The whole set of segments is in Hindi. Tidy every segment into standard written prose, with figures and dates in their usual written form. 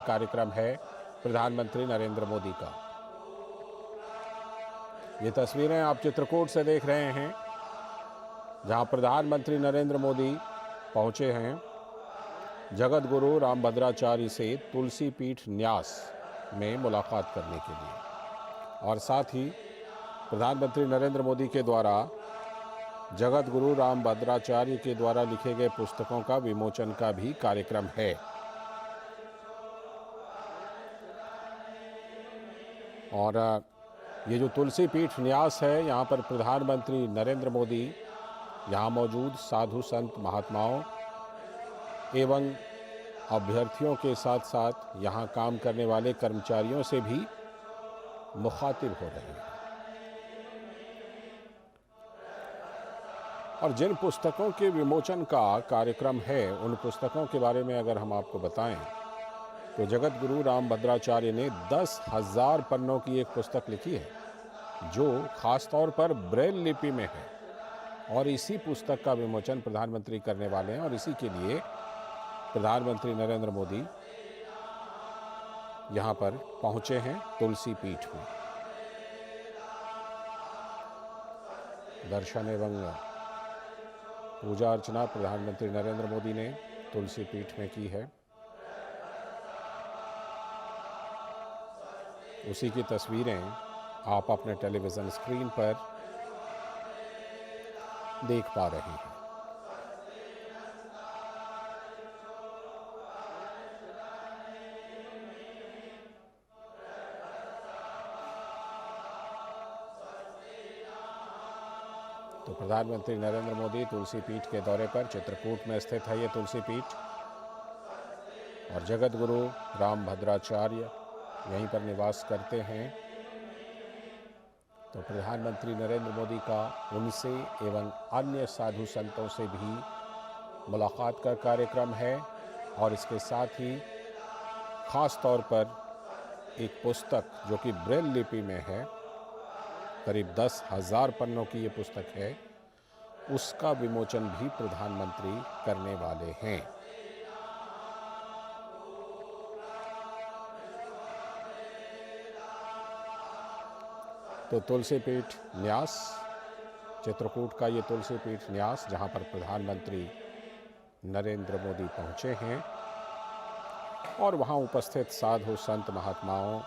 कार्यक्रम है प्रधानमंत्री नरेंद्र मोदी का। ये तस्वीरें आप चित्रकूट से देख रहे हैं, जहां प्रधानमंत्री नरेंद्र मोदी पहुंचे हैं जगत गुरु रामभद्राचार्य से तुलसी पीठ न्यास में मुलाकात करने के लिए, और साथ ही प्रधानमंत्री नरेंद्र मोदी के द्वारा जगत गुरु रामभद्राचार्य के द्वारा लिखे गए पुस्तकों का विमोचन का भी कार्यक्रम है। और ये जो तुलसी पीठ न्यास है, यहाँ पर प्रधानमंत्री नरेंद्र मोदी यहाँ मौजूद साधु संत महात्माओं एवं अभ्यर्थियों के साथ साथ यहाँ काम करने वाले कर्मचारियों से भी मुखातिब हो रहे हैं। और जिन पुस्तकों के विमोचन का कार्यक्रम है, उन पुस्तकों के बारे में अगर हम आपको बताएं तो जगत गुरु रामभद्राचार्य ने 10,000 पन्नों की एक पुस्तक लिखी है, जो खास तौर पर ब्रेल लिपि में है, और इसी पुस्तक का विमोचन प्रधानमंत्री करने वाले हैं। और इसी के लिए प्रधानमंत्री नरेंद्र मोदी यहाँ पर पहुंचे हैं तुलसी पीठ में। दर्शन एवं पूजा अर्चना प्रधानमंत्री नरेंद्र मोदी ने तुलसी पीठ में की है। उसी की तस्वीरें आप अपने टेलीविज़न स्क्रीन पर देख पा रहे हैं। तो प्रधानमंत्री नरेंद्र मोदी तुलसी पीठ के दौरे पर, चित्रकूट में स्थित है ये तुलसी पीठ, और जगत गुरु रामभद्राचार्य यहीं पर निवास करते हैं। तो प्रधानमंत्री नरेंद्र मोदी का उनसे एवं अन्य साधु संतों से भी मुलाकात का कार्यक्रम है, और इसके साथ ही खास तौर पर एक पुस्तक जो कि ब्रेल लिपि में है, करीब 10,000 पन्नों की ये पुस्तक है, उसका विमोचन भी प्रधानमंत्री करने वाले हैं। तो तुलसी पीठ न्यास, चित्रकूट का ये तुलसी पीठ न्यास, जहां पर प्रधानमंत्री नरेंद्र मोदी पहुंचे हैं और वहां उपस्थित साधु संत महात्माओं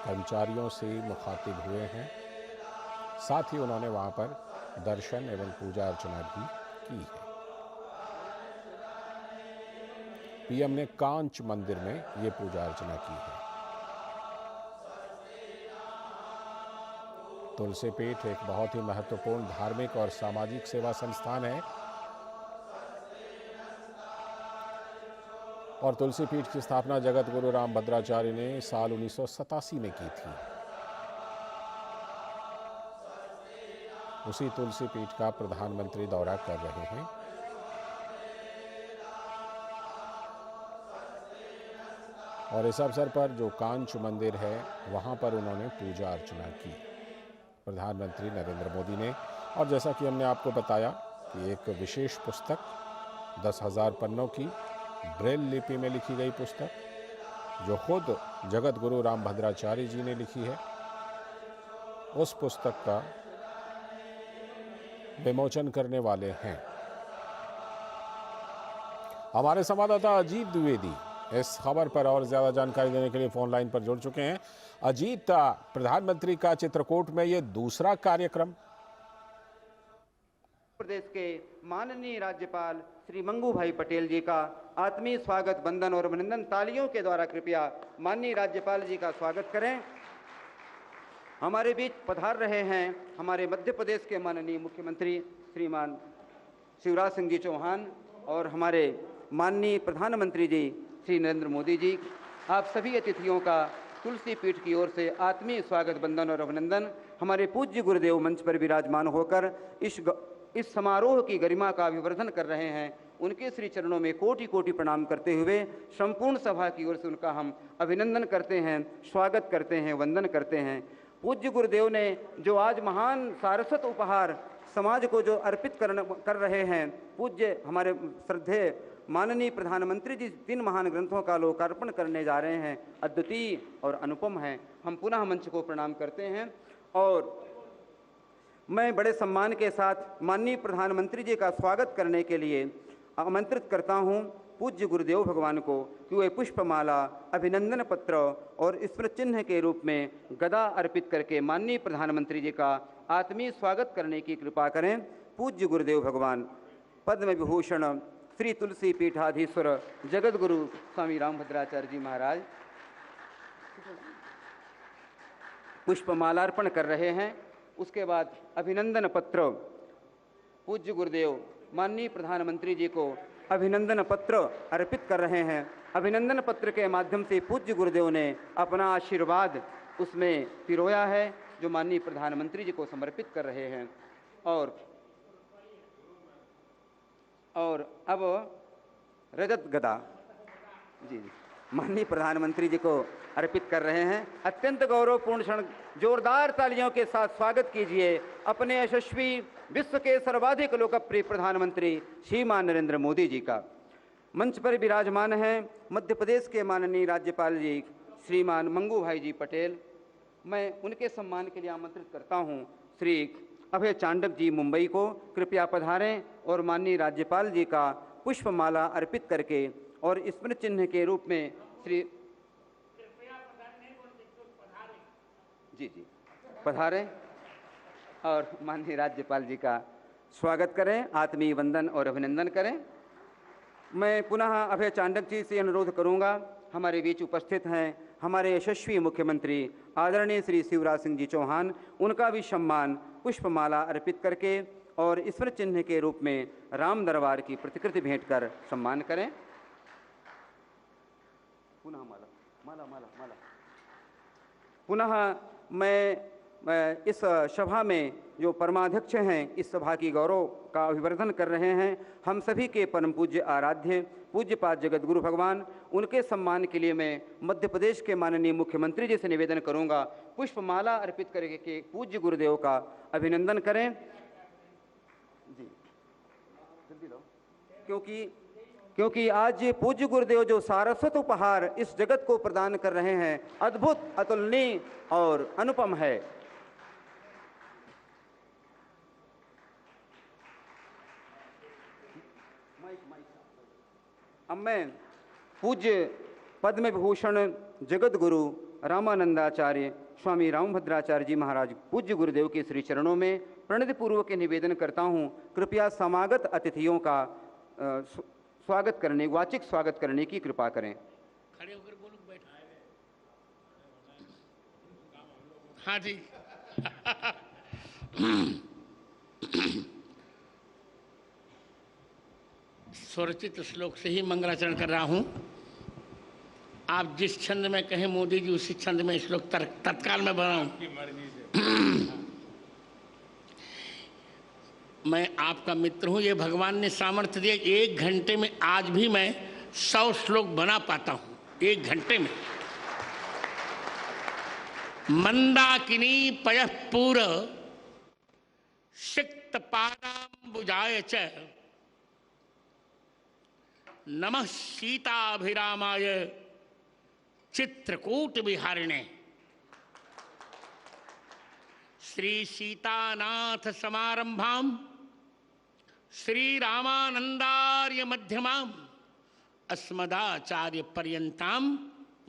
कर्मचारियों से मुखातिब हुए हैं। साथ ही उन्होंने वहां पर दर्शन एवं पूजा अर्चना भी की है। पीएम ने कांच मंदिर में ये पूजा अर्चना की है। तुलसी पीठ एक बहुत ही महत्वपूर्ण धार्मिक और सामाजिक सेवा संस्थान है, और तुलसी पीठ की स्थापना जगत गुरु रामभद्राचार्य ने साल 1987 में की थी। उसी तुलसी पीठ का प्रधानमंत्री दौरा कर रहे हैं। और इस अवसर पर जो कांच मंदिर है, वहां पर उन्होंने पूजा अर्चना की प्रधानमंत्री नरेंद्र मोदी ने। और जैसा कि हमने आपको बताया कि एक विशेष पुस्तक 10,000 पन्नों की ब्रेल लिपि में लिखी गई पुस्तक, जो खुद जगत गुरु रामभद्राचार्य जी ने लिखी है, उस पुस्तक का विमोचन करने वाले हैं। हमारे संवाददाता अजीत द्विवेदी इस खबर पर और ज्यादा जानकारी देने के लिए फोन लाइन पर जुड़ चुके हैं। अजीत, प्रधानमंत्री का चित्रकूट में ये दूसरा कार्यक्रम। प्रदेश के माननीय राज्यपाल श्री मंगू भाई पटेल जी का आत्मीय स्वागत, वंदन और अभिनंदन। तालियों के द्वारा कृपया माननीय राज्यपाल जी का स्वागत करें। हमारे बीच पधार रहे हैं हमारे मध्य प्रदेश के माननीय मुख्यमंत्री श्रीमान शिवराज सिंह जी चौहान और हमारे माननीय प्रधानमंत्री जी श्री नरेंद्र मोदी जी। आप सभी अतिथियों का तुलसी पीठ की ओर से आत्मीय स्वागत, वंदन और अभिनंदन। हमारे पूज्य गुरुदेव मंच पर विराजमान होकर इस समारोह की गरिमा का अभिवर्धन कर रहे हैं। उनके श्री चरणों में कोटि कोटि प्रणाम करते हुए संपूर्ण सभा की ओर से उनका हम अभिनंदन करते हैं, स्वागत करते हैं, वंदन करते हैं। पूज्य गुरुदेव ने जो आज महान सारस्वत उपहार समाज को जो अर्पित कर रहे हैं, पूज्य हमारे श्रद्धेय माननीय प्रधानमंत्री जी 3 महान ग्रंथों का लोकार्पण करने जा रहे हैं, अद्वितीय और अनुपम हैं। हम पुनः मंच को प्रणाम करते हैं और मैं बड़े सम्मान के साथ माननीय प्रधानमंत्री जी का स्वागत करने के लिए आमंत्रित करता हूं पूज्य गुरुदेव भगवान को कि वे पुष्पमाला, अभिनंदन पत्र और स्मृति चिन्ह के रूप में गदा अर्पित करके माननीय प्रधानमंत्री जी का आत्मीय स्वागत करने की कृपा करें। पूज्य गुरुदेव भगवान पद्म विभूषण श्री तुलसी पीठाधीश्वर जगत गुरु स्वामी रामभद्राचार्य जी महाराज पुष्पमालार्पण कर रहे हैं। उसके बाद अभिनंदन पत्र पूज्य गुरुदेव माननीय प्रधानमंत्री जी को अभिनंदन पत्र अर्पित कर रहे हैं। अभिनंदन पत्र के माध्यम से पूज्य गुरुदेव ने अपना आशीर्वाद उसमें पिरोया है जो माननीय प्रधानमंत्री जी को समर्पित कर रहे हैं। और अब रजत गदा जी माननीय प्रधानमंत्री जी को अर्पित कर रहे हैं। अत्यंत गौरवपूर्ण क्षण, जोरदार तालियों के साथ स्वागत कीजिए अपने यशस्वी विश्व के सर्वाधिक लोकप्रिय प्रधानमंत्री श्रीमान नरेंद्र मोदी जी का। मंच पर विराजमान हैं मध्य प्रदेश के माननीय राज्यपाल जी श्रीमान मंगू भाई जी पटेल। मैं उनके सम्मान के लिए आमंत्रित करता हूं श्री अभय चांडक जी मुंबई को, कृपया पधारें और माननीय राज्यपाल जी का पुष्पमाला अर्पित करके और स्मृति चिन्ह के रूप में श्री जी पधारें और माननीय राज्यपाल जी का स्वागत करें, आत्मीय वंदन और अभिनंदन करें। मैं पुनः अभय चांडक जी से अनुरोध करूंगा, हमारे बीच उपस्थित हैं हमारे यशस्वी मुख्यमंत्री आदरणीय श्री शिवराज सिंह जी चौहान, उनका भी सम्मान पुष्पमाला अर्पित करके और स्मृति चिन्ह के रूप में राम दरबार की प्रतिकृति भेंट कर सम्मान करें। पुनः माला पुनः मैं इस सभा में जो परमाध्यक्ष हैं इस सभा की गौरव का अभिवर्धन कर रहे हैं, हम सभी के परम पूज्य आराध्य पूज्यपाद जगत गुरु भगवान, उनके सम्मान के लिए मैं मध्य प्रदेश के माननीय मुख्यमंत्री जी से निवेदन करूंगा पुष्पमाला अर्पित करके पूज्य गुरुदेव का अभिनंदन करें। जी जल्दी लो, क्योंकि आज पूज्य गुरुदेव जो सारस्वत उपहार इस जगत को प्रदान कर रहे हैं, अद्भुत, अतुलनीय और अनुपम है। अब मैं पूज्य पद्म विभूषण जगत गुरु रामानंदाचार्य स्वामी रामभद्राचार्य जी महाराज पूज्य गुरुदेव के श्री चरणों में प्रणति पूर्वक निवेदन करता हूँ, कृपया समागत अतिथियों का स्वागत करने, वाचिक स्वागत करने की कृपा करें। खड़े होकर बोलो, बैठा। हाँ जी स्वरचित श्लोक से ही मंगलाचरण कर रहा हूं। आप जिस छंद में कहें मोदी जी उसी छंद में श्लोक तत्काल में बनाऊं। मैं आपका मित्र हूं, ये भगवान ने सामर्थ्य दिया। 1 घंटे में आज भी मैं 100 श्लोक बना पाता हूं, 1 घंटे में। मंदाकिनी पयः पूर सिक्त पादाम्बुजाय च नमः सीताभिरामाय चित्रकूट विहारिणे। श्री सीतानाथ समारंभाम श्री रामानंदार्य मध्यमाम अस्मदाचार्य पर्यंताम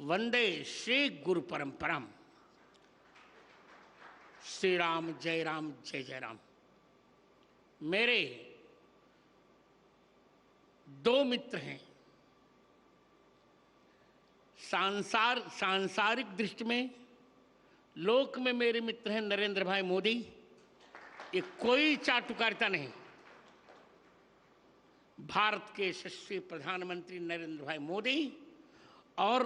वंदे श्री गुरु परंपराम। श्री राम जय राम जय जय राम। मेरे 2 मित्र हैं। सांसारिक दृष्टि में लोक में मेरे मित्र हैं नरेंद्र भाई मोदी। ये कोई चाटुकारिता नहीं। भारत के यशस्वी प्रधानमंत्री नरेंद्र भाई मोदी और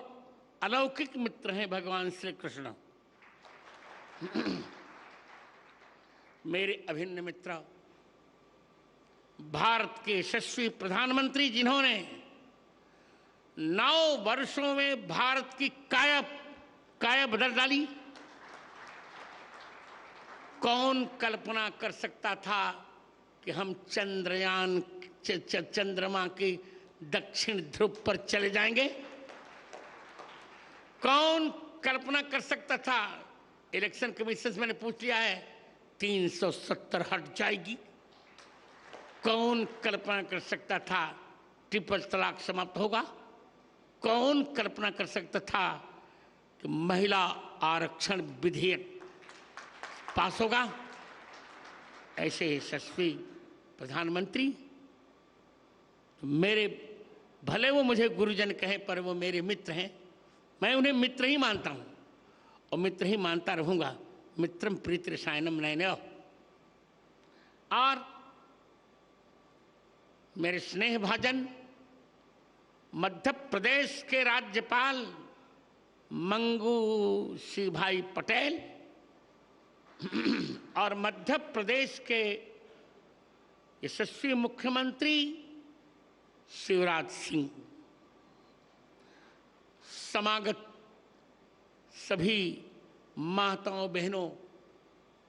अलौकिक मित्र हैं भगवान श्री कृष्ण। मेरे अभिन्न मित्र भारत के यशस्वी प्रधानमंत्री जिन्होंने 9 वर्षों में भारत की काया बदल डाली। कौन कल्पना कर सकता था कि हम चंद्रमा की दक्षिण ध्रुव पर चले जाएंगे। कौन कल्पना कर सकता था, इलेक्शन कमीशन से मैंने पूछ लिया है, 370 हट जाएगी। कौन कल्पना कर सकता था ट्रिपल तलाक समाप्त होगा। कौन कल्पना कर सकता था कि महिला आरक्षण विधेयक पास होगा। ऐसे यशस्वी प्रधानमंत्री, मेरे, भले वो मुझे गुरुजन कहें पर वो मेरे मित्र हैं, मैं उन्हें मित्र ही मानता हूं और मित्र ही मानता रहूंगा। मित्रम प्रीति रसायनम नयनयोः। और मेरे स्नेह भाजन मध्य प्रदेश के राज्यपाल मंगू सिंह भाई पटेल और मध्य प्रदेश के यशस्वी मुख्यमंत्री शिवराज सिंह, समागत सभी माताओं बहनों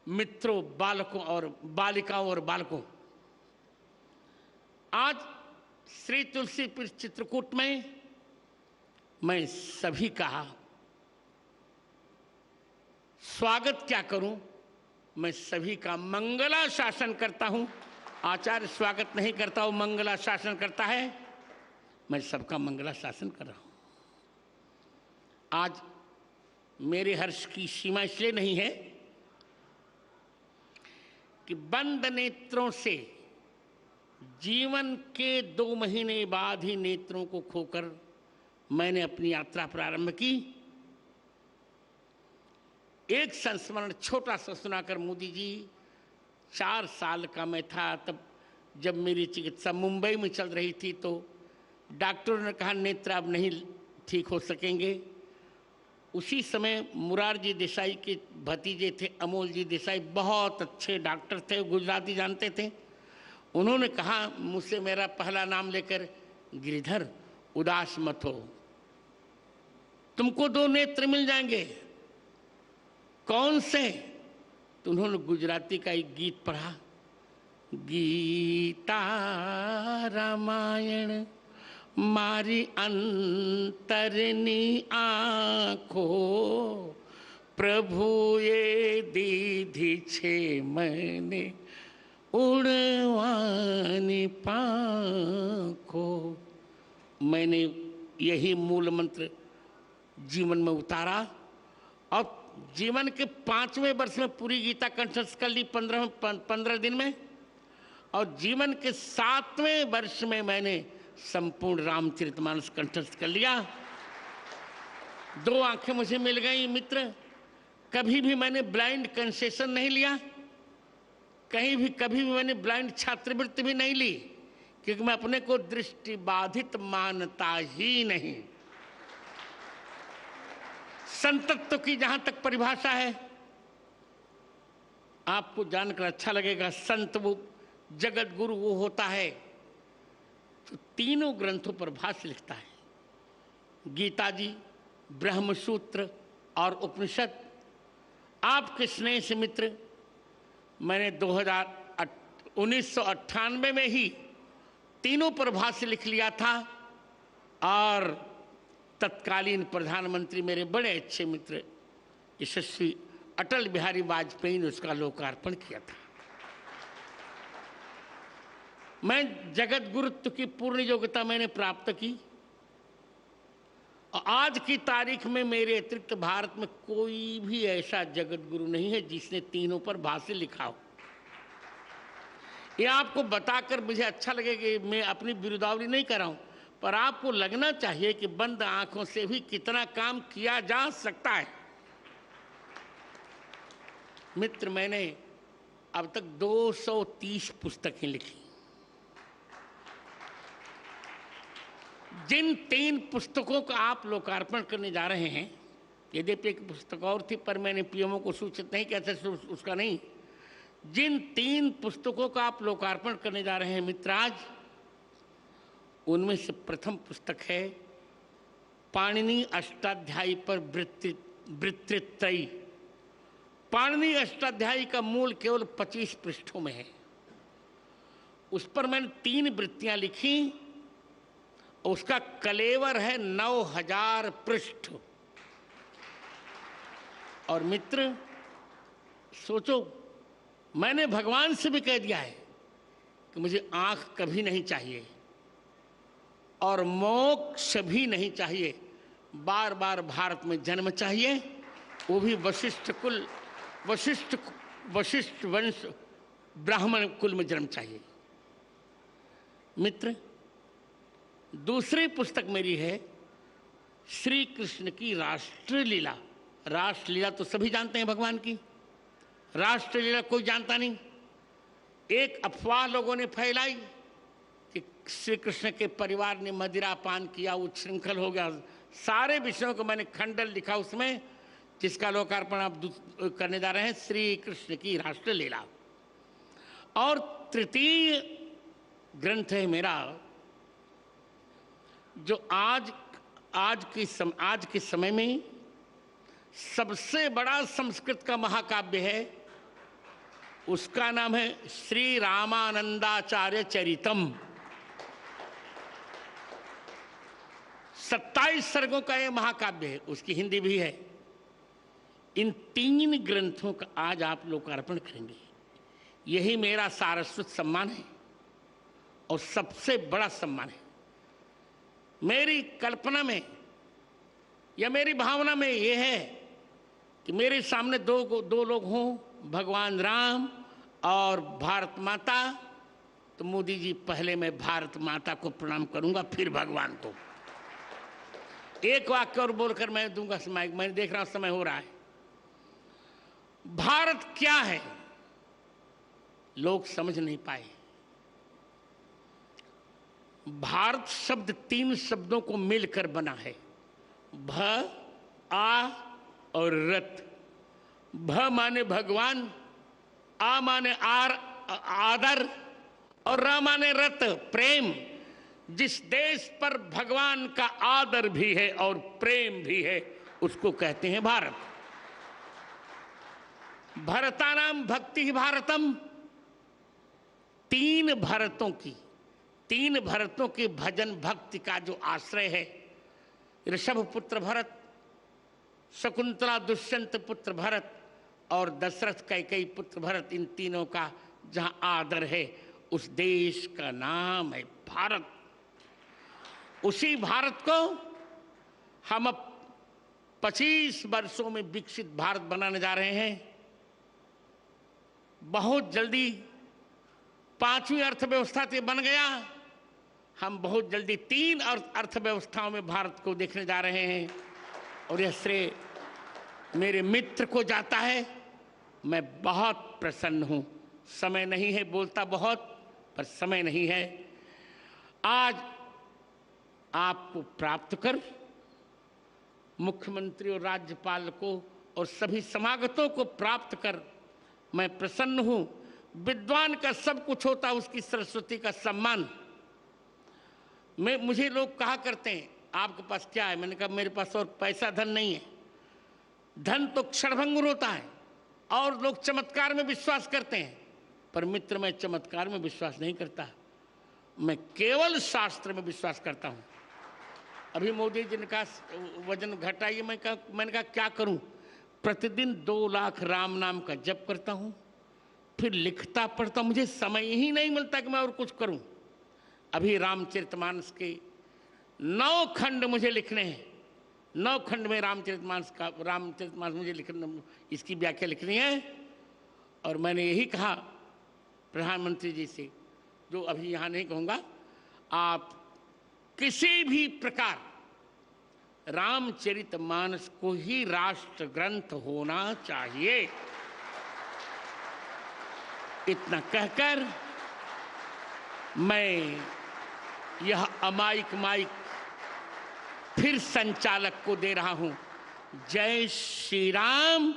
मित्रों बालकों और बालिकाओं और बालकों, आज श्री तुलसी पीठ चित्रकूट में मैं सभी का स्वागत क्या करूं, मैं सभी का मंगला शासन करता हूं। आचार्य स्वागत नहीं करता हूं, मंगला शासन करता है। मैं सबका मंगला शासन कर रहा हूं। आज मेरे हर्ष की सीमा इसलिए नहीं है कि बंद नेत्रों से जीवन के 2 महीने बाद ही नेत्रों को खोकर मैंने अपनी यात्रा प्रारंभ की। एक संस्मरण छोटा सा सुनाकर मोदी जी, 4 साल का मैं था तब, जब मेरी चिकित्सा मुंबई में चल रही थी, तो डॉक्टरों ने कहा नेत्र अब नहीं ठीक हो सकेंगे। उसी समय मुरारजी देसाई के भतीजे थे अमोल जी देसाई, बहुत अच्छे डॉक्टर थे, गुजराती जानते थे। उन्होंने कहा मुझसे, मेरा पहला नाम लेकर, गिरिधर उदास मत हो, तुमको 2 नेत्र मिल जाएंगे। कौन से? तो उन्होंने गुजराती का एक गीत पढ़ा, गीता रामायण मारी अंतरनी आँखो, प्रभु ये दीधी छे मैंने उड़वानी पाँखो। मैंने यही मूल मंत्र जीवन में उतारा और जीवन के 5वें वर्ष में पूरी गीता कंठस्थ कर ली 15 दिन में, और जीवन के 7वें वर्ष में मैंने संपूर्ण रामचरितमानस कंठस्थ कर लिया। 2 आंखें मुझे मिल गई मित्र। कभी भी मैंने ब्लाइंड कंसेशन नहीं लिया, कहीं भी कभी भी मैंने ब्लाइंड छात्रवृत्ति भी नहीं ली, क्योंकि मैं अपने को दृष्टि बाधित मानता ही नहीं। संतत्व की जहां तक परिभाषा है, आपको जानकर अच्छा लगेगा। संत वो जगत गुरु वो होता है तो तीनों ग्रंथों पर भाष्य लिखता है, गीता जी, ब्रह्मसूत्र और उपनिषद। आपके स्नेह से मित्र, मैंने 1998 में ही तीनों पर भाष्य लिख लिया था, और तत्कालीन प्रधानमंत्री मेरे बड़े अच्छे मित्र यशस्वी अटल बिहारी वाजपेयी ने उसका लोकार्पण किया था। मैं जगत गुरुत्व की पूर्ण योग्यता मैंने प्राप्त की, और आज की तारीख में मेरे अतिरिक्त भारत में कोई भी ऐसा जगत गुरु नहीं है जिसने तीनों पर भाष्य लिखा हो। ये आपको बताकर मुझे अच्छा लगेगा कि मैं अपनी बिरुदावली नहीं कर रहा हूं, पर आपको लगना चाहिए कि बंद आंखों से भी कितना काम किया जा सकता है। मित्र, मैंने अब तक 230 पुस्तकें लिखी। जिन 3 पुस्तकों का आप लोकार्पण करने जा रहे हैं, यद्यपि एक पुस्तक और थी पर मैंने पीएमओ को सूचित नहीं किया था, उसका नहीं। जिन 3 पुस्तकों का आप लोकार्पण करने जा रहे हैं मित्र आज, उनमें से प्रथम पुस्तक है पाणिनि अष्टाध्यायी पर वृत्तित्रयी। पाणिनि अष्टाध्यायी का मूल केवल 25 पृष्ठों में है। उस पर मैंने 3 वृत्तियां लिखी उसका कलेवर है 9000 पृष्ठ। और मित्र सोचो, मैंने भगवान से भी कह दिया है कि मुझे आंख कभी नहीं चाहिए और मोक्ष भी नहीं चाहिए, बार बार भारत में जन्म चाहिए, वो भी वशिष्ठ कुल, वशिष्ठ वंश ब्राह्मण कुल में जन्म चाहिए। मित्र, दूसरी पुस्तक मेरी है श्री कृष्ण की राष्ट्रलीला। राष्ट्रलीला तो सभी जानते हैं भगवान की, राष्ट्रलीला कोई जानता नहीं। एक अफवाह लोगों ने फैलाई कि श्री कृष्ण के परिवार ने मदिरा पान किया, उच्छृंखल हो गया। सारे विषयों को मैंने खंडन लिखा उसमें, जिसका लोकार्पण आप करने जा रहे हैं, श्री कृष्ण की राष्ट्रलीला। और तृतीय ग्रंथ है मेरा, जो आज के समय में सबसे बड़ा संस्कृत का महाकाव्य है। उसका नाम है श्री रामानंदाचार्य चरितम। 27 सर्गों का यह महाकाव्य है, उसकी हिंदी भी है। इन 3 ग्रंथों का आज आप लोकार्पण करेंगे। यही मेरा सारस्वत सम्मान है और सबसे बड़ा सम्मान है। मेरी कल्पना में या मेरी भावना में यह है कि मेरे सामने दो लोग हों, भगवान राम और भारत माता। तो मोदी जी, पहले मैं भारत माता को प्रणाम करूंगा, फिर भगवान को। एक वाक्य और बोलकर मैं दूंगा समय, मैं देख रहा हूं समय हो रहा है। भारत क्या है लोग समझ नहीं पाए। भारत शब्द 3 शब्दों को मिलकर बना है, भ, आ और रत। भ माने भगवान, आ माने आदर और र माने रत, प्रेम। जिस देश पर भगवान का आदर भी है और प्रेम भी है, उसको कहते हैं भारत। भरतानाम भक्ति भारतम। 3 भरतों के भजन भक्ति का जो आश्रय है, ऋषभ पुत्र भरत, शकुंतला दुष्यंत पुत्र भरत और दशरथ कैकेयी पुत्र भरत, इन तीनों का जहां आदर है, उस देश का नाम है भारत। उसी भारत को हम अब 25 वर्षों में विकसित भारत बनाने जा रहे हैं। बहुत जल्दी 5वीं अर्थव्यवस्था से बन गया, हम बहुत जल्दी 3 अर्थव्यवस्थाओं में भारत को देखने जा रहे हैं। और यह श्रेय मेरे मित्र को जाता है। मैं बहुत प्रसन्न हूं। समय नहीं है, बोलता बहुत, पर समय नहीं है। आज आपको प्राप्त कर, मुख्यमंत्री और राज्यपाल को और सभी समागतों को प्राप्त कर मैं प्रसन्न हूं। विद्वान का सब कुछ होता है, उसकी सरस्वती का सम्मान। मुझे लोग कहा करते हैं, आपके पास क्या है? मैंने कहा, मेरे पास और पैसा धन नहीं है। धन तो क्षणभंगुर होता है और लोग चमत्कार में विश्वास करते हैं, पर मित्र, मैं चमत्कार में विश्वास नहीं करता। मैं केवल शास्त्र में विश्वास करता हूं। अभी मोदी जी ने कहा वजन घटाइए, मैंने कहा क्या करूं? प्रतिदिन 2 लाख राम नाम का जप करता हूं, फिर लिखता पढ़ता, मुझे समय ही नहीं मिलता कि मैं और कुछ करूं। अभी रामचरितमानस के 9 खंड मुझे लिखने हैं। 9 खंड में रामचरितमानस मुझे लिखना, इसकी व्याख्या लिखनी है। और मैंने यही कहा प्रधानमंत्री जी से, जो अभी यहाँ नहीं कहूँगा, आप किसी भी प्रकार रामचरितमानस को ही राष्ट्र ग्रंथ होना चाहिए। इतना कहकर मैं यह अमायिक माइक फिर संचालक को दे रहा हूं। जय श्री राम,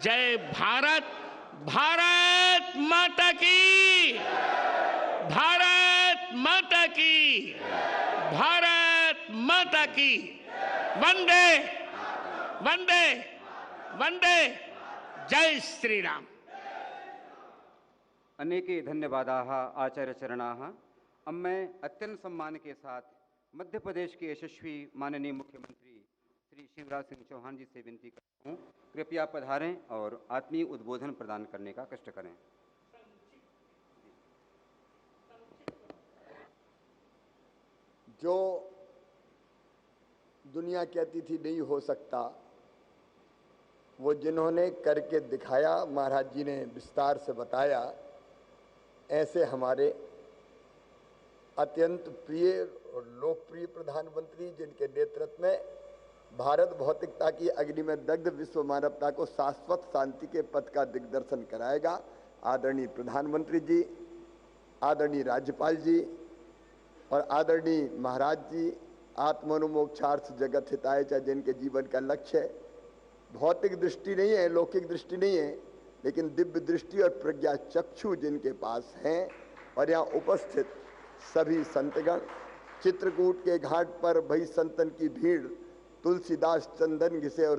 जय भारत, भारत माता की, भारत माता की, भारत माता की। वंदे वंदे वंदे, जय श्री राम। अनेके धन्यवादाः आचार्यचरणाः। अब मैं अत्यंत सम्मान के साथ मध्य प्रदेश के यशस्वी माननीय मुख्यमंत्री श्री शिवराज सिंह चौहान जी से विनती करता हूँ, कृपया पधारें और आत्मीय उद्बोधन प्रदान करने का कष्ट करें। जो दुनिया कहती थी नहीं हो सकता, वो जिन्होंने करके दिखाया, महाराज जी ने विस्तार से बताया। ऐसे हमारे अत्यंत प्रिय और लोकप्रिय प्रधानमंत्री, जिनके नेतृत्व में भारत भौतिकता की अग्नि में दग्ध विश्व मानवता को शाश्वत शांति के पथ का दिग्दर्शन कराएगा। आदरणीय प्रधानमंत्री जी, आदरणीय राज्यपाल जी और आदरणीय महाराज जी, आत्मनोमोक्षार्थ जगत हिताय, चाहे जिनके जीवन का लक्ष्य है भौतिक दृष्टि नहीं है, लौकिक दृष्टि नहीं है, लेकिन दिव्य दृष्टि और प्रज्ञा चक्षु जिनके पास हैं। और यहाँ उपस्थित सभी संतगण, चित्रकूट के घाट पर भई संतन की भीड़, तुलसीदास चंदन घिसे और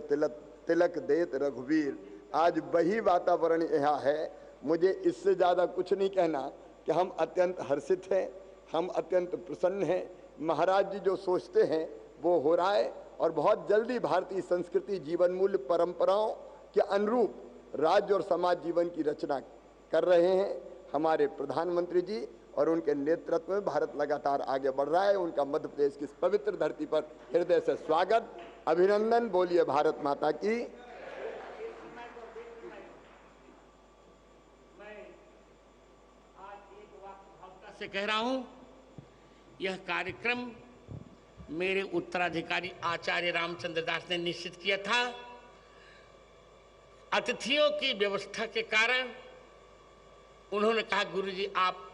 तिलक देत रघुवीर। आज वही वातावरण यहाँ है। मुझे इससे ज़्यादा कुछ नहीं कहना कि हम अत्यंत हर्षित हैं, हम अत्यंत प्रसन्न हैं। महाराज जी जो सोचते हैं वो हो रहा है और बहुत जल्दी भारतीय संस्कृति जीवन मूल्य परंपराओं के अनुरूप राज्य और समाज जीवन की रचना कर रहे हैं हमारे प्रधानमंत्री जी, और उनके नेतृत्व में भारत लगातार आगे बढ़ रहा है। उनका मध्य प्रदेश की इस पवित्र धरती पर हृदय से स्वागत, अभिनंदन। बोलिए भारत माता की। मैं आज एक वाक्य से कह रहा हूं, यह कार्यक्रम मेरे उत्तराधिकारी आचार्य रामचंद्र दास ने निश्चित किया था। अतिथियों की व्यवस्था के कारण उन्होंने कहा, गुरुजी आप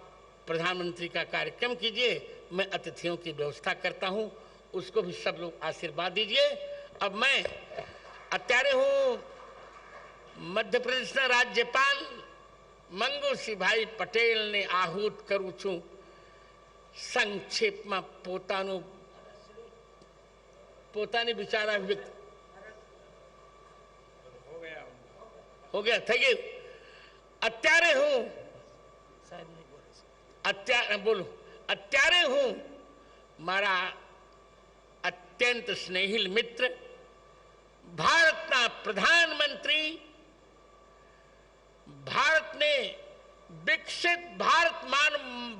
प्रधानमंत्री का कार्यक्रम कीजिए, मैं अतिथियों की व्यवस्था करता हूं। उसको भी सब लोग आशीर्वाद दीजिए। अब मैं अत्यारे हूं मध्य प्रदेश ना राज्यपाल मंगू सिंह भाई पटेल ने आहूत करूं छू संक्षेप में પોતાની વિચાર વ્યક્ત हो गया થઈ ગયું। અત્યારે હું મારા અત્યંત સ્નેહિલ મિત્ર ભારતના પ્રધાનમંત્રી, ભારતને વિકસિત ભારત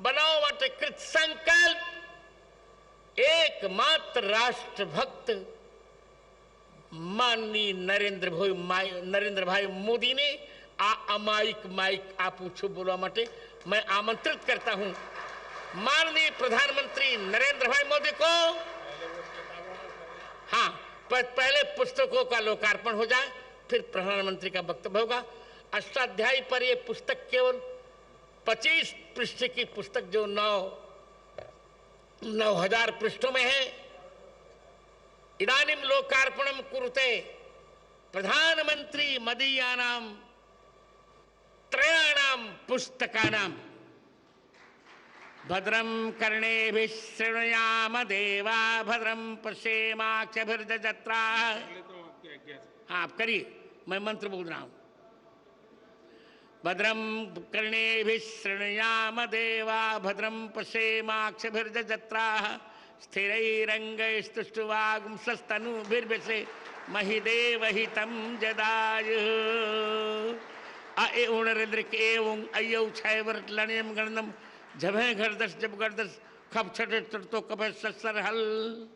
બનાવવા માટે કૃત સંકલ્પ एकमात्र राष्ट्रभक्त माननीय नरेंद्र भाई मोदी ने आ अमायिक माइक आप पूछो बोलवा माटे मैं आमंत्रित करता हूं माननीय प्रधानमंत्री नरेंद्र भाई मोदी को। हाँ, पहले पुस्तकों का लोकार्पण हो जाए, फिर प्रधानमंत्री का वक्तव्य होगा। अष्टाध्यायी पर यह पुस्तक केवल 25 पृष्ठ की पुस्तक जो 9,000 पृष्ठों में है। इदानीं लोकार्पणम कुरुते प्रधानमंत्री मदीयानां त्रयाणां पुस्तकानां भद्रं कर्णेभिः शृणुयाम देवा भद्रं पश्येमाक्षभिर्यजत्राः। हाँ आप करिए, मैं मंत्र बोल रहा हूं। भद्रं कर्णेभिः शृणुयाम देवा भद्रं पश्येमाक्षभिर्यजत्राः स्थिरैरङ्गैस्तुष्टुवागुंसस्तनूभिर्व्यसे महिदेवहितं जदायुः। ए उणरिद्रिक एवं अयौ छैवर्लण्यं गणनम जभे घरदस जब गर्दस खप छठ तो कभ सत्सर हल।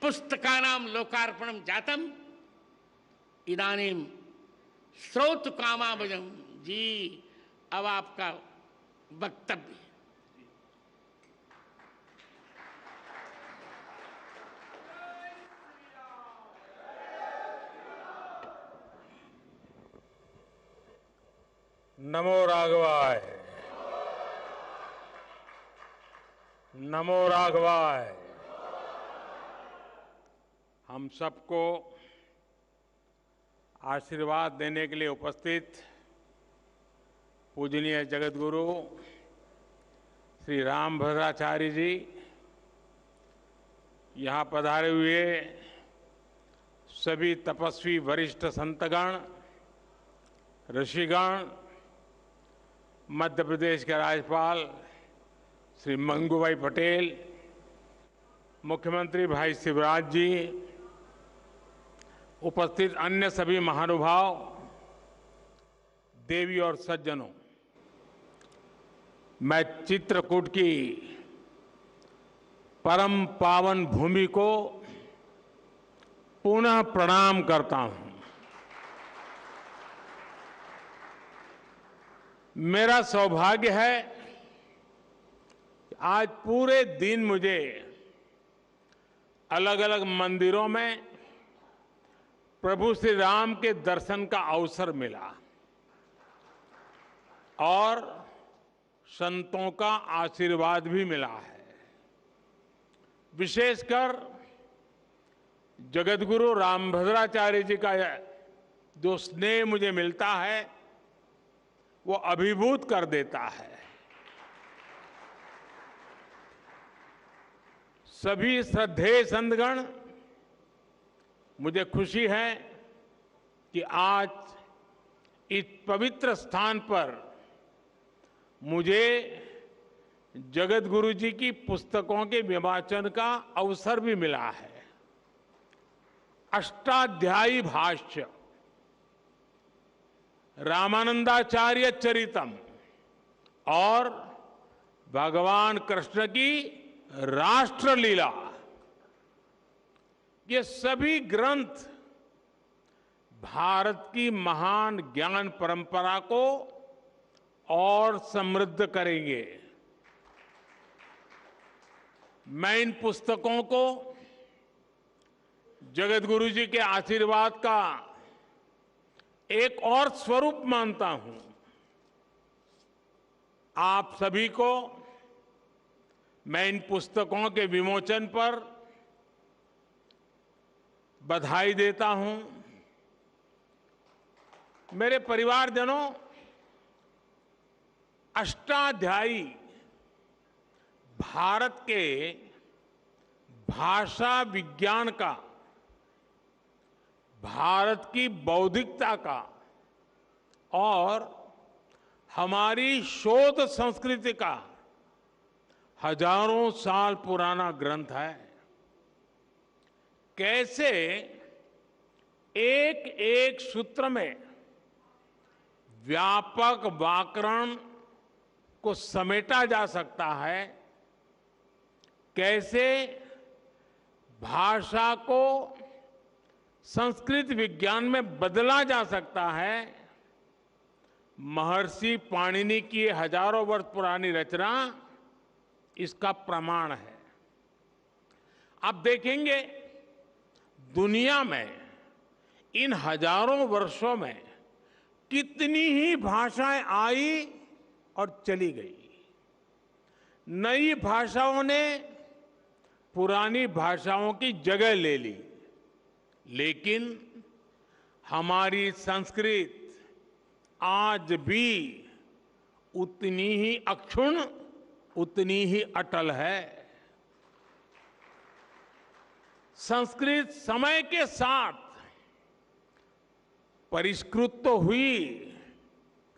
पुस्तकानां लोकार्पणं जातम इदानीं श्रोत कामाभजम। जी अब आपका वक्तव्य। नमो राघवाय, नमो राघवाय। हम सबको आशीर्वाद देने के लिए उपस्थित पूजनीय जगतगुरु श्री रामभद्राचार्य जी, यहाँ पधारे हुए सभी तपस्वी वरिष्ठ संतगण, ऋषिगण, मध्य प्रदेश के राज्यपाल श्री मंगू भाई पटेल, मुख्यमंत्री भाई शिवराज जी, उपस्थित अन्य सभी महानुभाव, देवी और सज्जनों, मैं चित्रकूट की परम पावन भूमि को पुनः प्रणाम करता हूं। मेरा सौभाग्य है कि आज पूरे दिन मुझे अलग अलग मंदिरों में प्रभु श्री राम के दर्शन का अवसर मिला और संतों का आशीर्वाद भी मिला है। विशेषकर जगतगुरु रामभद्राचार्य जी का जो स्नेह मुझे मिलता है वो अभिभूत कर देता है। सभी श्रद्धेय संतगण, मुझे खुशी है कि आज इस पवित्र स्थान पर मुझे जगतगुरु जी की पुस्तकों के विवाचन का अवसर भी मिला है। अष्टाध्यायी भाष्य, रामानंदाचार्य चरितम और भगवान कृष्ण की राष्ट्रलीला, ये सभी ग्रंथ भारत की महान ज्ञान परंपरा को और समृद्ध करेंगे। मैं इन पुस्तकों को जगतगुरु जी के आशीर्वाद का एक और स्वरूप मानता हूं। आप सभी को मैं इन पुस्तकों के विमोचन पर बधाई देता हूं। मेरे परिवारजनों, अष्टाध्यायी भारत के भाषा विज्ञान का, भारत की बौद्धिकता का और हमारी शोध संस्कृति का हजारों साल पुराना ग्रंथ है। कैसे एक एक सूत्र में व्यापक व्याकरण को समेटा जा सकता है, कैसे भाषा को संस्कृत विज्ञान में बदला जा सकता है, महर्षि पाणिनि की हजारों वर्ष पुरानी रचना इसका प्रमाण है। आप देखेंगे दुनिया में इन हजारों वर्षों में कितनी ही भाषाएं आई और चली गई। नई भाषाओं ने पुरानी भाषाओं की जगह ले ली, लेकिन हमारी संस्कृत आज भी उतनी ही अक्षुण्ण, उतनी ही अटल है। संस्कृत समय के साथ परिष्कृत तो हुई,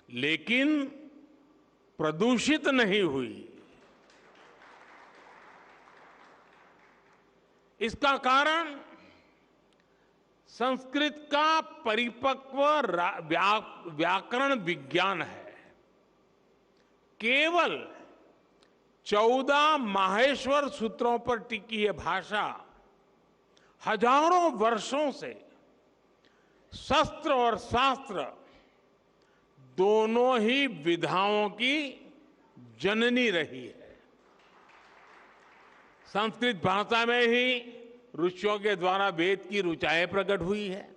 लेकिन प्रदूषित नहीं हुई। इसका कारण संस्कृत का परिपक्व व्याकरण विज्ञान है। केवल 14 माहेश्वर सूत्रों पर टिकी यह भाषा हजारों वर्षों से शस्त्र और शास्त्र दोनों ही विधाओं की जननी रही है। संस्कृत भाषा में ही ऋषियों के द्वारा वेद की ऋचाएं प्रकट हुई है।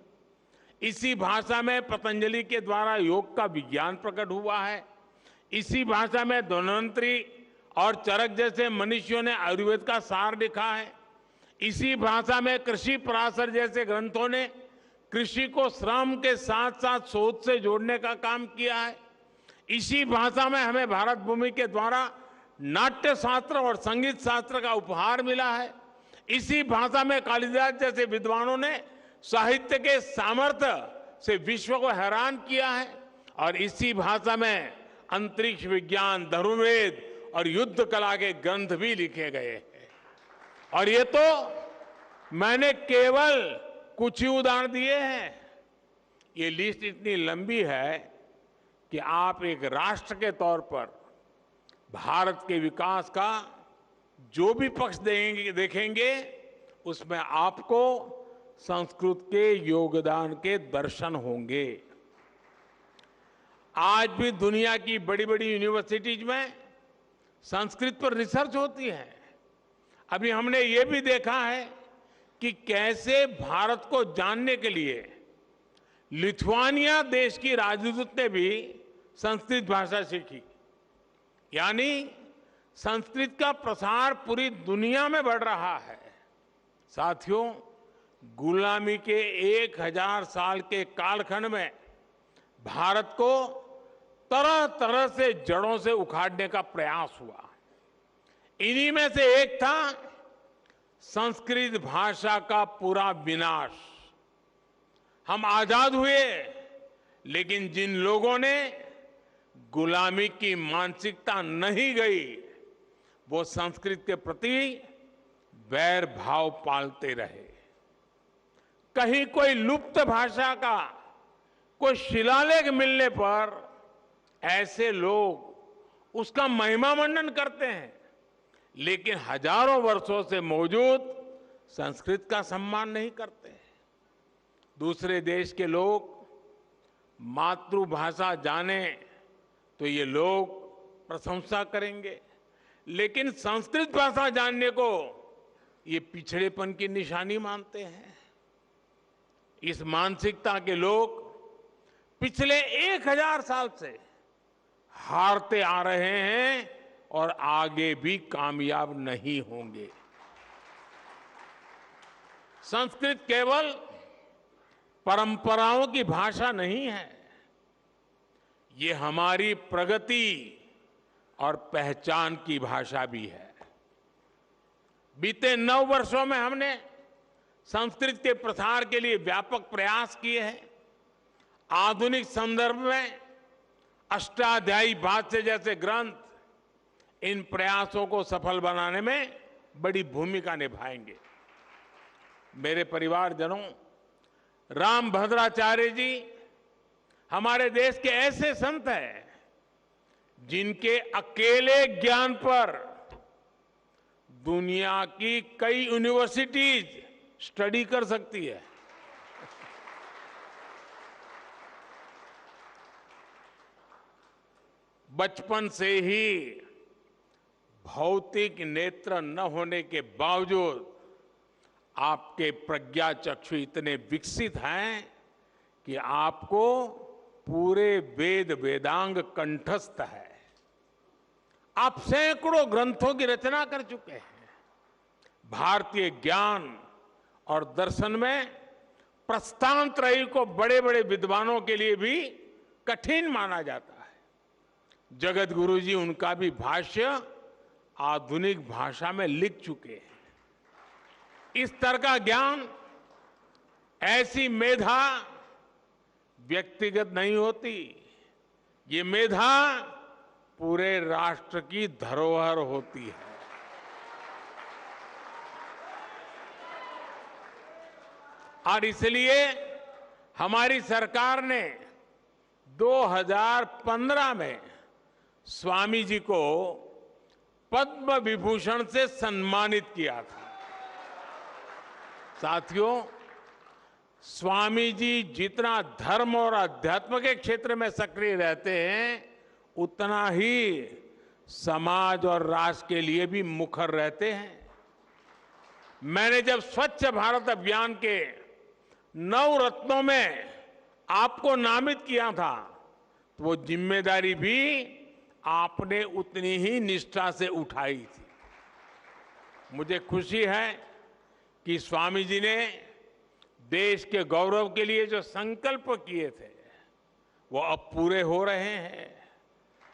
इसी भाषा में पतंजलि के द्वारा योग का विज्ञान प्रकट हुआ है। इसी भाषा में धन्वंतरी और चरक जैसे मनुष्यों ने आयुर्वेद का सार लिखा है। इसी भाषा में कृषि पराशर जैसे ग्रंथों ने कृषि को श्रम के साथ साथ शोध से जोड़ने का काम किया है। इसी भाषा में हमें भारत भूमि के द्वारा नाट्य शास्त्र और संगीत शास्त्र का उपहार मिला है। इसी भाषा में कालिदास जैसे विद्वानों ने साहित्य के सामर्थ्य से विश्व को हैरान किया है। और इसी भाषा में अंतरिक्ष विज्ञान, धनुर्वेद और युद्ध कला के ग्रंथ भी लिखे गए हैं। और ये तो मैंने केवल कुछ ही उदाहरण दिए हैं। ये लिस्ट इतनी लंबी है कि आप एक राष्ट्र के तौर पर भारत के विकास का जो भी पक्ष देखेंगे उसमें आपको संस्कृत के योगदान के दर्शन होंगे। आज भी दुनिया की बड़ी बड़ी यूनिवर्सिटीज में संस्कृत पर रिसर्च होती है। अभी हमने ये भी देखा है कि कैसे भारत को जानने के लिए लिथुआनिया देश की राजदूत ने भी संस्कृत भाषा सीखी। यानी संस्कृत का प्रसार पूरी दुनिया में बढ़ रहा है। साथियों, गुलामी के 1000 साल के कालखंड में भारत को तरह तरह से जड़ों से उखाड़ने का प्रयास हुआ। इन्हीं में से एक था संस्कृत भाषा का पूरा विनाश। हम आजाद हुए, लेकिन जिन लोगों ने गुलामी की मानसिकता नहीं गई, वो संस्कृत के प्रति वैर भाव पालते रहे। कहीं कोई लुप्त भाषा का कोई शिलालेख मिलने पर ऐसे लोग उसका महिमा मंडन करते हैं, लेकिन हजारों वर्षों से मौजूद संस्कृत का सम्मान नहीं करते। दूसरे देश के लोग मातृभाषा जाने तो ये लोग प्रशंसा करेंगे, लेकिन संस्कृत भाषा जानने को ये पिछड़ेपन की निशानी मानते हैं। इस मानसिकता के लोग पिछले 1000 साल से हारते आ रहे हैं और आगे भी कामयाब नहीं होंगे। संस्कृत केवल परंपराओं की भाषा नहीं है, ये हमारी प्रगति और पहचान की भाषा भी है। बीते 9 वर्षों में हमने संस्कृत के प्रसार के लिए व्यापक प्रयास किए हैं। आधुनिक संदर्भ में अष्टाध्यायी भाष्य जैसे ग्रंथ इन प्रयासों को सफल बनाने में बड़ी भूमिका निभाएंगे। मेरे परिवारजनों, रामभद्राचार्य जी हमारे देश के ऐसे संत हैं जिनके अकेले ज्ञान पर दुनिया की कई यूनिवर्सिटीज स्टडी कर सकती है। बचपन से ही भौतिक नेत्र न होने के बावजूद आपके प्रज्ञा चक्षु इतने विकसित हैं कि आपको पूरे वेद वेदांग कंठस्थ है। आप सैकड़ों ग्रंथों की रचना कर चुके हैं। भारतीय ज्ञान और दर्शन में प्रस्थानत्रयी को बड़े बड़े विद्वानों के लिए भी कठिन माना जाता है। जगत गुरु जी उनका भी भाष्य आधुनिक भाषा में लिख चुके हैं। इस तरह का ज्ञान, ऐसी मेधा व्यक्तिगत नहीं होती, ये मेधा पूरे राष्ट्र की धरोहर होती है। और इसलिए हमारी सरकार ने 2015 में स्वामी जी को पद्म विभूषण से सम्मानित किया था। साथियों, स्वामी जी जितना धर्म और अध्यात्म के क्षेत्र में सक्रिय रहते हैं, उतना ही समाज और राष्ट्र के लिए भी मुखर रहते हैं। मैंने जब स्वच्छ भारत अभियान के 9 रत्नों में आपको नामित किया था, तो वो जिम्मेदारी भी आपने उतनी ही निष्ठा से उठाई थी। मुझे खुशी है कि स्वामी जी ने देश के गौरव के लिए जो संकल्प किए थे, वो अब पूरे हो रहे हैं।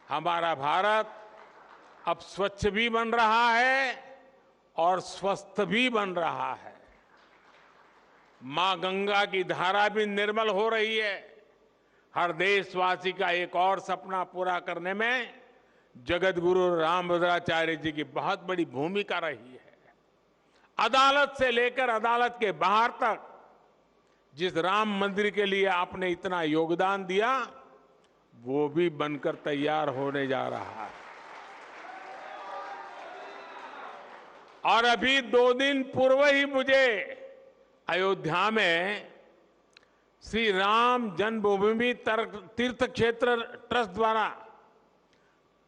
हमारा भारत अब स्वच्छ भी बन रहा है और स्वस्थ भी बन रहा है। मां गंगा की धारा भी निर्मल हो रही है। हर देशवासी का एक और सपना पूरा करने में जगत गुरु रामभद्राचार्य जी की बहुत बड़ी भूमिका रही है। अदालत से लेकर अदालत के बाहर तक जिस राम मंदिर के लिए आपने इतना योगदान दिया, वो भी बनकर तैयार होने जा रहा है। और अभी 2 दिन पूर्व ही मुझे अयोध्या में श्री राम जन्मभूमि तीर्थ क्षेत्र ट्रस्ट द्वारा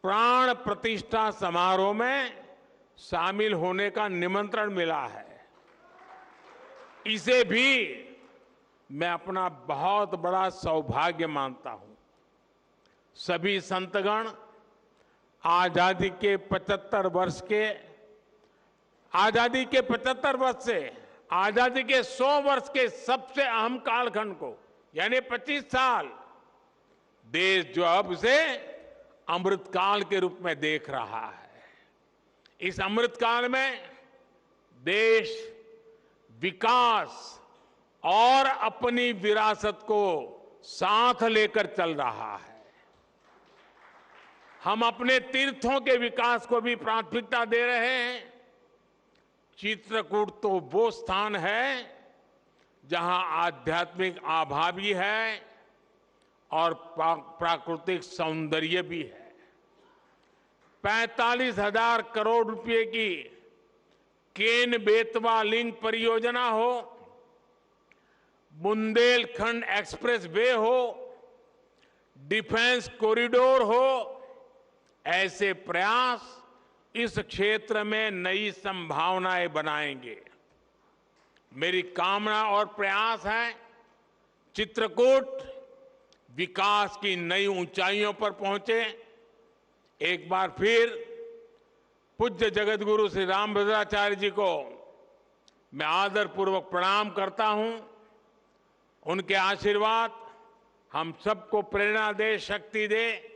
प्राण प्रतिष्ठा समारोह में शामिल होने का निमंत्रण मिला है। इसे भी मैं अपना बहुत बड़ा सौभाग्य मानता हूं। सभी संतगण आजादी के 75 वर्ष से आजादी के 100 वर्ष के सबसे अहम कालखंड को, यानी 25 साल, देश जो अब उसे अमृतकाल के रूप में देख रहा है। इस अमृतकाल में देश विकास और अपनी विरासत को साथ लेकर चल रहा है। हम अपने तीर्थों के विकास को भी प्राथमिकता दे रहे हैं। चित्रकूट तो वो स्थान है जहां आध्यात्मिक आभा भी है और प्राकृतिक सौंदर्य भी है। 45,000 करोड़ रुपए की केन बेतवा लिंक परियोजना हो, बुंदेलखंड एक्सप्रेस वे हो, डिफेंस कॉरिडोर हो, ऐसे प्रयास इस क्षेत्र में नई संभावनाएं बनाएंगे। मेरी कामना और प्रयास है चित्रकूट विकास की नई ऊंचाइयों पर पहुंचे। एक बार फिर पूज्य जगतगुरु श्री रामभद्राचार्य जी को मैं आदरपूर्वक प्रणाम करता हूं। उनके आशीर्वाद हम सबको प्रेरणा दे, शक्ति दे,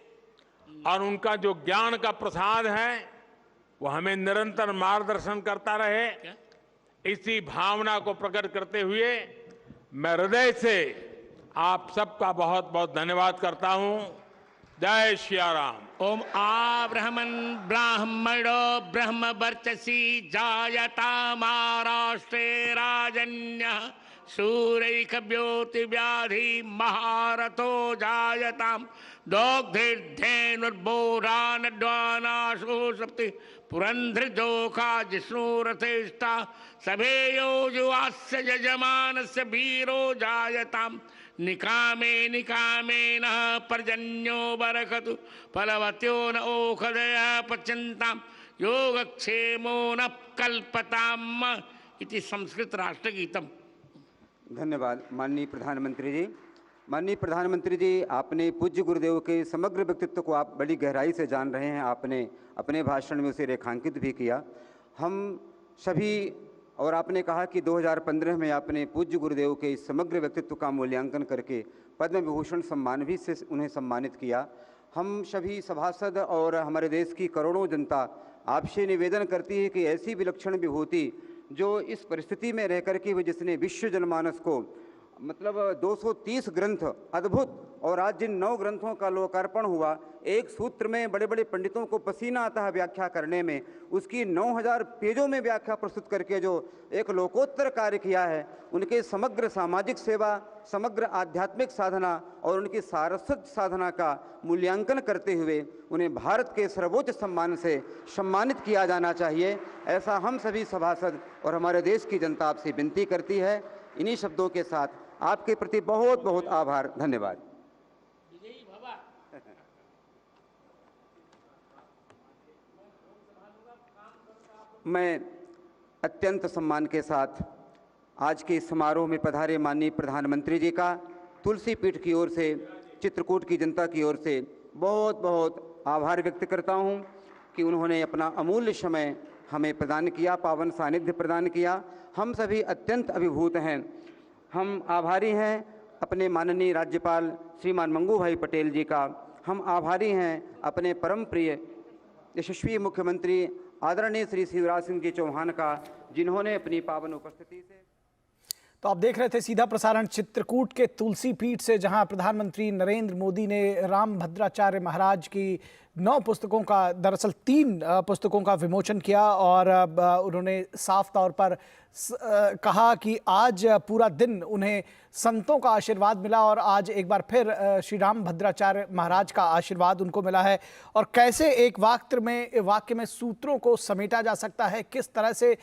और उनका जो ज्ञान का प्रसाद है वो हमें निरंतर मार्गदर्शन करता रहे। इसी भावना को प्रकट करते हुए मैं हृदय से आप सबका बहुत बहुत धन्यवाद करता हूं। जय श्रीराम। ओम आब्रह्मन् ब्राह्मणो ब्रह्म वर्चसी जायता महाराष्ट्रे राजन्यः सूरैकव्योति व्याधि महारथो जायताम दोग्धेर्धेनुर्बोरानड्वानाशो सप्ति पुरंध्रजोखा जिष्णुरथेष्टा सभेयो जुवास्य यजमानस्य वीरो जायताम निकामे निकामेन पर्जन्यो बरकतु फलवत्यो न ओखदया पच्यन्ताम योगक्षेमो न कल्पताम इति संस्कृत राष्ट्रगीतम। धन्यवाद माननीय प्रधानमंत्री जी। माननीय प्रधानमंत्री जी, आपने पूज्य गुरुदेव के समग्र व्यक्तित्व को आप बड़ी गहराई से जान रहे हैं। आपने अपने भाषण में उसे रेखांकित भी किया। हम सभी, और आपने कहा कि 2015 में आपने पूज्य गुरुदेव के समग्र व्यक्तित्व का मूल्यांकन करके पद्म विभूषण सम्मान भी से उन्हें सम्मानित किया। हम सभी सभासद और हमारे देश की करोड़ों जनता आपसे निवेदन करती है कि ऐसी विलक्षण विभूति जो इस परिस्थिति में रह करके वो जिसने विश्व जनमानस को मतलब 230 ग्रंथ अद्भुत, और आज जिन 9 ग्रंथों का लोकार्पण हुआ, एक सूत्र में बड़े बड़े पंडितों को पसीना आता है व्याख्या करने में, उसकी 9000 पेजों में व्याख्या प्रस्तुत करके जो एक लोकोत्तर कार्य किया है, उनके समग्र सामाजिक सेवा, समग्र आध्यात्मिक साधना और उनकी सारस्वत साधना का मूल्यांकन करते हुए उन्हें भारत के सर्वोच्च सम्मान से सम्मानित किया जाना चाहिए। ऐसा हम सभी सभासद और हमारे देश की जनता आपसे विनती करती है। इन्हीं शब्दों के साथ आपके प्रति बहुत बहुत आभार, धन्यवाद। मैं अत्यंत सम्मान के साथ आज के इस समारोह में पधारे माननीय प्रधानमंत्री जी का तुलसी पीठ की ओर से, चित्रकूट की जनता की ओर से बहुत बहुत आभार व्यक्त करता हूं कि उन्होंने अपना अमूल्य समय हमें प्रदान किया, पावन सानिध्य प्रदान किया। हम सभी अत्यंत अभिभूत हैं। हम आभारी हैं अपने माननीय राज्यपाल श्रीमान मंगू भाई पटेल जी का। हम आभारी हैं अपने परम प्रिय यशस्वी मुख्यमंत्री आदरणीय श्री शिवराज सिंह जी चौहान का, जिन्होंने अपनी पावन उपस्थिति से तो आप देख रहे थे सीधा प्रसारण चित्रकूट के तुलसी पीठ से, जहां प्रधानमंत्री नरेंद्र मोदी ने रामभद्राचार्य महाराज की 9 पुस्तकों का, दरअसल 3 पुस्तकों का विमोचन किया और उन्होंने साफ तौर पर कहा कि आज पूरा दिन उन्हें संतों का आशीर्वाद मिला और आज एक बार फिर श्री रामभद्राचार्य महाराज का आशीर्वाद उनको मिला है। और कैसे एक वाक्य में सूत्रों को समेटा जा सकता है, किस तरह से